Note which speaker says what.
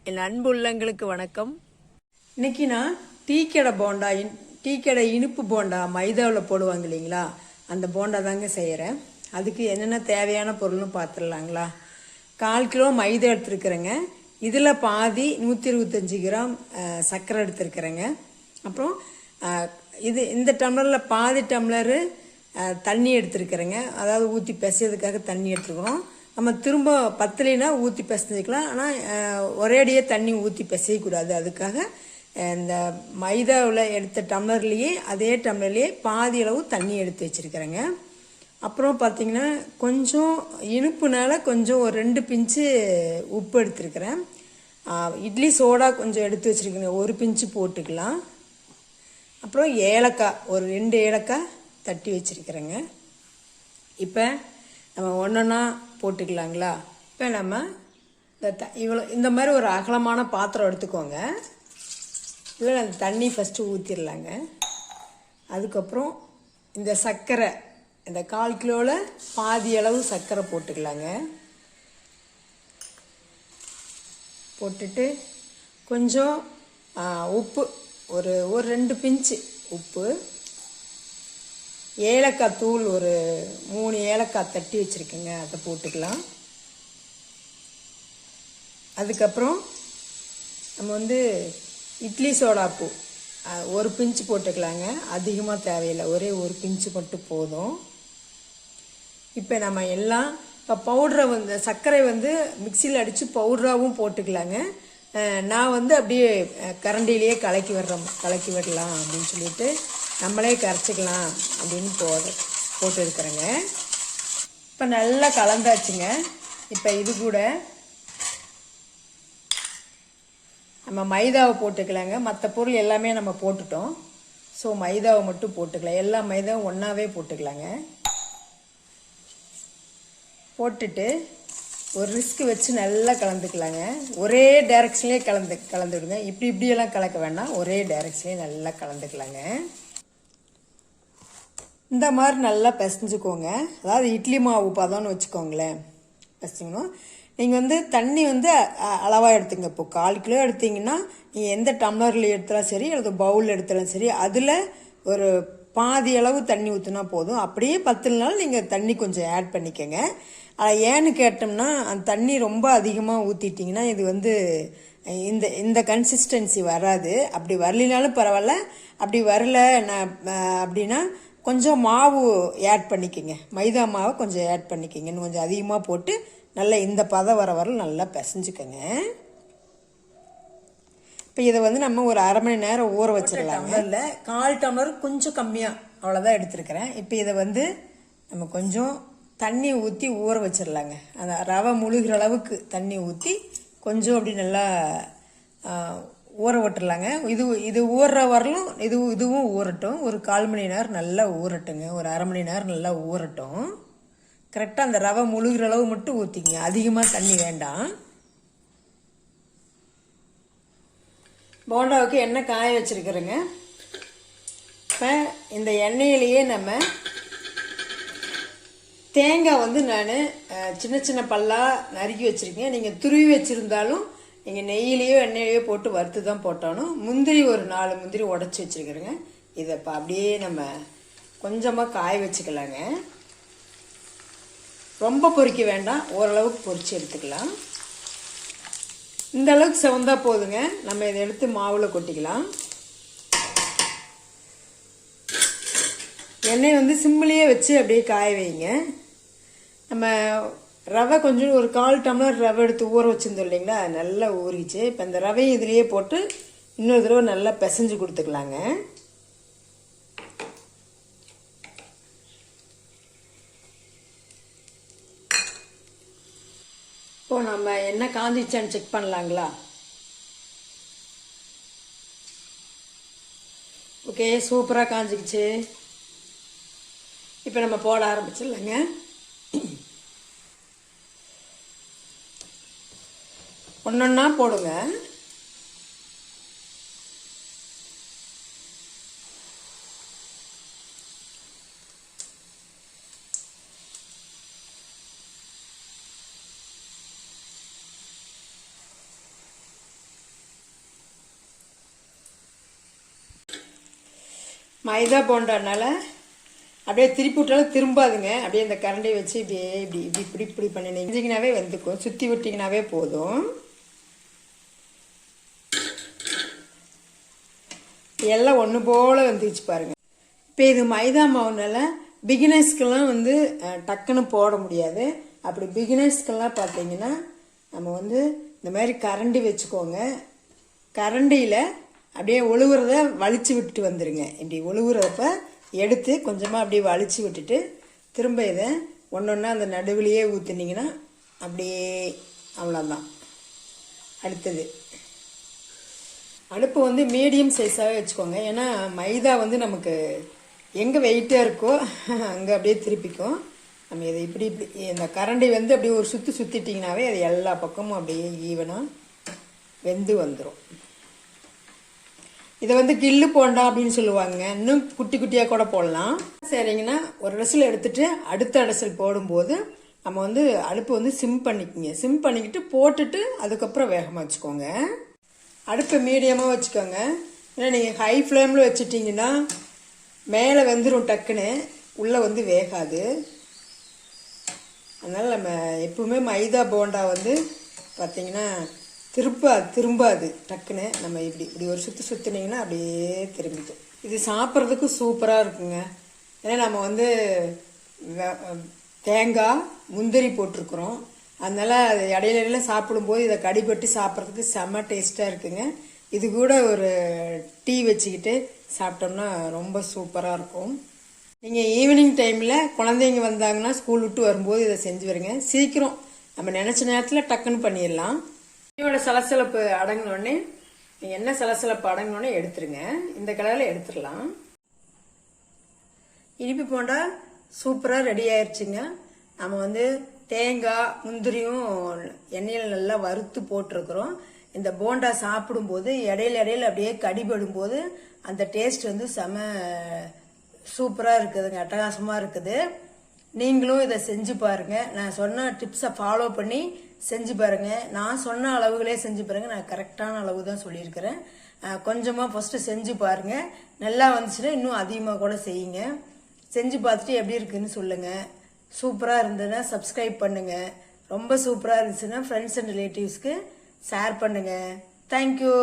Speaker 1: என் அன்பு உள்ளங்களுக்கு வணக்கம். இன்னைக்கு நான் டீக்கடை போண்டா, டீக்கடை இனிப்பு போண்டா மைதாவில் போடுவாங்க இல்லைங்களா, அந்த போண்டா தாங்க செய்கிறேன். அதுக்கு என்னென்ன தேவையான பொருள்னு பார்த்துடலாங்களா. 1/4 கிலோ மைதா எடுத்துருக்குறேங்க. இதில் பாதி 125 கிராம் சர்க்கரை எடுத்துருக்குறேங்க. அப்புறம் இந்த டம்ளரில் பாதி டம்ளரு தண்ணி எடுத்துருக்குறேங்க. அதாவது ஊற்றி பிசையதுக்காக தண்ணி எடுத்துருக்குறோம். நம்ம திரும்ப பத்தலைனா ஊற்றி பிசைஞ்சிக்கலாம். ஆனால் ஒரேடியே தண்ணி ஊற்றி பிசையக்கூடாது. அதுக்காக இந்த மைதாவில் எடுத்த டம்ளர்லேயே அதே டம்ளர்லேயே பாதி அளவு தண்ணி எடுத்து வச்சுருக்கிறேங்க. அப்புறம் பார்த்திங்கன்னா கொஞ்சம் இனிப்புனால கொஞ்சம் ஒரு 2 பிஞ்சு உப்பு எடுத்துருக்கிறேன். இட்லி சோடா கொஞ்சம் எடுத்து வச்சுருக்கேங்க, 1 பிஞ்சு போட்டுக்கலாம். அப்புறம் ஏலக்காய் ஒரு 2 ஏலக்காய் தட்டி வச்சுருக்கிறேங்க. இப்போ நம்ம ஒன்றா போட்டுக்கலாங்களா. இப்போ நம்ம இந்த மாதிரி ஒரு அகலமான பாத்திரம் எடுத்துக்கோங்க. இதில் அந்த தண்ணி ஃபஸ்ட்டு ஊற்றிடலாங்க. அதுக்கப்புறம் இந்த சர்க்கரை, இந்த 1/4 கிலோவில் பாதி அளவு சர்க்கரை போட்டுக்கலாங்க. போட்டுட்டு கொஞ்சம் உப்பு ஒரு 2 பிஞ்சு உப்பு, ஏலக்காய் தூள் ஒரு 3 ஏலக்காய் தட்டி வச்சுருக்கேங்க, அதை போட்டுக்கலாம். அதுக்கப்புறம் நம்ம இட்லி சோடாப்பூ 1 பிஞ்சு போட்டுக்கலாங்க. அதிகமாக தேவையில்லை, ஒரே 1 பிஞ்சு மட்டும் போதும். இப்போ நம்ம எல்லாம் இப்போ பவுடரை சர்க்கரை மிக்சியில் அடித்து பவுடராகவும் போட்டுக்கலாங்க. நான் அப்படியே கரண்டிலேயே கலக்கி விடலாம் அப்படின்னு சொல்லிட்டு நம்மளே கரைச்சிக்கலாம் அப்படின்னு போட்டு இருக்கிறேங்க. இப்போ நல்லா கலந்தாச்சுங்க. இப்போ இது கூட நம்ம மைதாவை போட்டுக்கலாங்க. மற்ற பொருள் எல்லாமே நம்ம போட்டுட்டோம். ஸோ மைதாவை மட்டும் போட்டுக்கலாம். எல்லா மைதாவும் ஒன்றாவே போட்டுக்கலாங்க. போட்டுட்டு ஒரு ரிஸ்க் வச்சு நல்லா கலந்துக்கலாங்க. ஒரே டைரக்ஷன்லேயே கலந்துவிடுங்க. இப்படியெல்லாம் கலக்க வேண்டாம், ஒரே டைரக்ஷன்லேயே நல்லா கலந்துக்கலாங்க. இந்த மாதிரி நல்லா பிசைஞ்சுக்கோங்க. அதாவது இட்லி மாவு பதம்னு வச்சுக்கோங்களேன். பிசைஞ்சிக்கணும். நீங்கள் தண்ணி அளவாக எடுத்துங்க. இப்போ 1/4 கிலோ எடுத்தீங்கன்னா நீங்கள் எந்த டம்ளரில் எடுத்தாலும் சரி அல்லது பவுலில் எடுத்தாலும் சரி, அதில் ஒரு பாதி அளவு தண்ணி ஊற்றினா போதும். அப்படியே 10 நாள் நீங்கள் தண்ணி கொஞ்சம் ஆட் பண்ணிக்கோங்க. ஏன்னு கேட்டோம்னா அந்த தண்ணி ரொம்ப அதிகமாக ஊற்றிட்டிங்கன்னா இது இந்த கன்சிஸ்டன்சி வராது. அப்படி வரலினாலும் பரவாயில்ல, அப்படி வரல அப்படின்னா கொஞ்சம் மாவு ஆட் பண்ணிக்கோங்க. மைதா மாவை கொஞ்சம் ஆட் பண்ணிக்கோங்க. இன்னும் கொஞ்சம் அதிகமாக போட்டு நல்லா இந்த பதம் வர நல்லா பிசைஞ்சுக்கோங்க. இப்போ இதை நம்ம ஒரு 1/2 மணி நேரம் ஊற வச்சிடலாங்க. இல்லை 1/4 டம்ளர் கொஞ்சம் கம்மியாக அவ்வளோதான் எடுத்துருக்கிறேன். இப்போ இதை நம்ம கொஞ்சம் தண்ணி ஊற்றி ஊற வச்சிடலாங்க. அந்த ரவை முழுகிற அளவுக்கு தண்ணி ஊற்றி கொஞ்சம் அப்படி நல்லா ஊற விட்டுறலாங்க. இது ஊறுற வரலும் இதுவும் ஊறட்டும். ஒரு 1/4 மணி நேரம் நல்லா ஊறட்டுங்க. ஒரு 1/2 மணி நேரம் நல்லா ஊறட்டும். கரெக்டாக அந்த ரவை முழுகிற அளவு மட்டும் ஊற்றிங்க, அதிகமாக தண்ணி வேண்டாம். போண்டாவுக்கு எண்ணெய் காய வச்சுருக்கிறேங்க. இப்போ இந்த எண்ணெயிலேயே நம்ம தேங்காய் நான் சின்ன சின்ன பல்லாக நறுக்கி வச்சுருக்கேன். நீங்கள் துருவி வச்சுருந்தாலும் நீங்கள் நெய்யிலையோ எண்ணெயிலையோ போட்டு வறுத்து தான் போட்டாலும். முந்திரி ஒரு 4 முந்திரி உடச்சி வச்சுருக்கிறேங்க. இதை இப்போ அப்படியே நம்ம கொஞ்சமாக காய வச்சுக்கலாங்க. ரொம்ப பொரிக்க வேண்டாம், ஓரளவுக்கு பொரிச்சு எடுத்துக்கலாம். இந்த அளவுக்கு செவந்தா போதுங்க. நம்ம இதை எடுத்து மாவில் கொட்டிக்கலாம். எண்ணெய் சிம்மிலேயே வச்சு அப்படியே காய வைங்க. நம்ம ரவை கொஞ்சம் ஒரு 1/4 டம்ளர் ரவை எடுத்து ஊற வச்சுருந்தோம் இல்லைங்களா, நல்லா ஊறிச்சு. இப்போ இந்த ரவையும் இதுலேயே போட்டு இன்னொரு தடவை நல்லா பிசைஞ்சு கொடுத்துக்கலாங்க. இப்போ நம்ம எண்ணெய் காஞ்சிச்சான்னு செக் பண்ணலாங்களா. ஓகே, சூப்பராக காஞ்சிக்கிச்சு. இப்போ நம்ம போட ஆரம்பிச்சிடலாங்க. ஒன்றொன்னா போடுங்க. மைதா போண்டனால அப்படியே திருப்பி விட்டாலும் திரும்பாதுங்க. அப்படியே இந்த கரண்டியை வச்சு இப்படியே இப்படி இப்படி இப்படி இப்படி பண்ணினீங்கனாவே வெந்துக்கும். சுற்றி விட்டிங்கனாவே போதும். எல்லாம் ஒன்று போல் வந்துச்சு பாருங்க. இப்போ இது மைதா மாவுனால பிகினர்ஸ்க்கெல்லாம் வந்து டக்குன்னு போட முடியாது. அப்படி பிகினர்ஸ்க்கெல்லாம் பார்த்தீங்கன்னா நம்ம வந்து இந்த மாதிரி கரண்டி வச்சுக்கோங்க. கரண்டியில் அப்படியே ஒழுகுறத வலிச்சு விட்டுட்டு வந்துடுங்க. இப்படி ஒழுகுறப்ப எடுத்து கொஞ்சமாக அப்படியே வலிச்சு விட்டுட்டு திரும்ப இதை ஒன்று ஒன்றா அந்த நடுவிலையே ஊற்றுனீங்கன்னா அப்படியே அவ்வளோதான். அடுத்தது அடுப்பு வந்து மீடியம் சைஸாகவே வச்சுக்கோங்க. ஏன்னா மைதா வந்து நமக்கு எங்கே வெயிட்டாக இருக்கோ அங்கே அப்படியே திருப்பிக்கும். நம்ம இதை இப்படி இப்படி இந்த கரண்டி வந்து அப்படியே ஒரு சுற்றிட்டிங்கனாவே அது எல்லா பக்கமும் அப்படியே ஈவனாக வெந்து வந்துடும். இதை வந்து கில்லு போண்டா அப்படின்னு சொல்லுவாங்க. இன்னும் குட்டி குட்டியாக கூட போடலாம். சரிங்கன்னா ஒரு அடசல் எடுத்துட்டு அடுத்த அடசல் போடும்போது நம்ம வந்து அடுப்பு வந்து சிம் பண்ணிக்கோங்க. சிம் பண்ணிக்கிட்டு போட்டுட்டு அதுக்கப்புறம் வேகமாக வச்சுக்கோங்க. அடுப்பை மீடியமாக வச்சுக்கோங்க. ஏன்னா நீங்கள் ஹை ஃப்ளேமில் வச்சுட்டிங்கன்னா மேலே வெந்துடும் டக்குன்னு, உள்ளே வந்து வேகாது. அதனால் நம்ம எப்பவுமே மைதா போண்டா வந்து பார்த்திங்கன்னா திரும்பாது டக்குன்னு. நம்ம இப்படி இப்படி ஒரு சுற்றினீங்கன்னா அப்படியே திரும்பிடும். இது சாப்பிட்றதுக்கு சூப்பராக இருக்குங்க. ஏன்னா நம்ம வந்து தேங்காய் முந்திரி போட்டிருக்குறோம். அதனால அது இடையில சாப்பிடும்போது இதை கடிபட்டு சாப்பிட்றதுக்கு செம்ம டேஸ்ட்டாக இருக்குங்க. இது கூட ஒரு டீ வச்சுக்கிட்டு சாப்பிட்டோம்னா ரொம்ப சூப்பராக இருக்கும். நீங்கள் ஈவினிங் டைமில் குழந்தைங்க வந்தாங்கன்னா ஸ்கூல் விட்டு வரும்போது இதை செஞ்சு வருங்க. சீக்கிரம் நம்ம நினச்ச நேரத்தில் டக்குன்னு பண்ணிடலாம். இனியோட சலசலப்பு அடங்கினோடனே நீங்கள் என்ன சலசலப்பு அடங்கினோடனே எடுத்துருங்க. இந்த கலரில் எடுத்துடலாம். இனிப்பு போண்டா சூப்பராக ரெடி ஆயிடுச்சுங்க. நம்ம வந்து தேங்காய் முந்திரியும் எண்ணெயில் நல்லா வறுத்து போட்டிருக்கிறோம். இந்த போண்டா சாப்பிடும்போது இடையில அப்படியே கடிபடும் அந்த டேஸ்ட் வந்து செம சூப்பராக இருக்குதுங்க. அட்டகாசமாக இருக்குது. நீங்களும் இதை செஞ்சு பாருங்கள். நான் சொன்ன டிப்ஸை ஃபாலோ பண்ணி செஞ்சு பாருங்கள். நான் சொன்ன அளவுகளே செஞ்சு பாருங்கள். நான் கரெக்டான அளவு தான் சொல்லியிருக்கிறேன். கொஞ்சமாக ஃபஸ்ட்டு செஞ்சு பாருங்கள். நல்லா வந்துச்சுன்னா இன்னும் அதிகமாக கூட செய்யுங்க. செஞ்சு பார்த்துட்டு எப்படி இருக்குன்னு சொல்லுங்கள். சூப்பராக இருந்ததுன்னா சப்ஸ்கிரைப் பண்ணுங்கள். ரொம்ப சூப்பராக இருந்துச்சுன்னா ஃப்ரெண்ட்ஸ் அண்ட் ரிலேட்டிவ்ஸ்க்கு ஷேர் பண்ணுங்கள். தேங்க்யூ.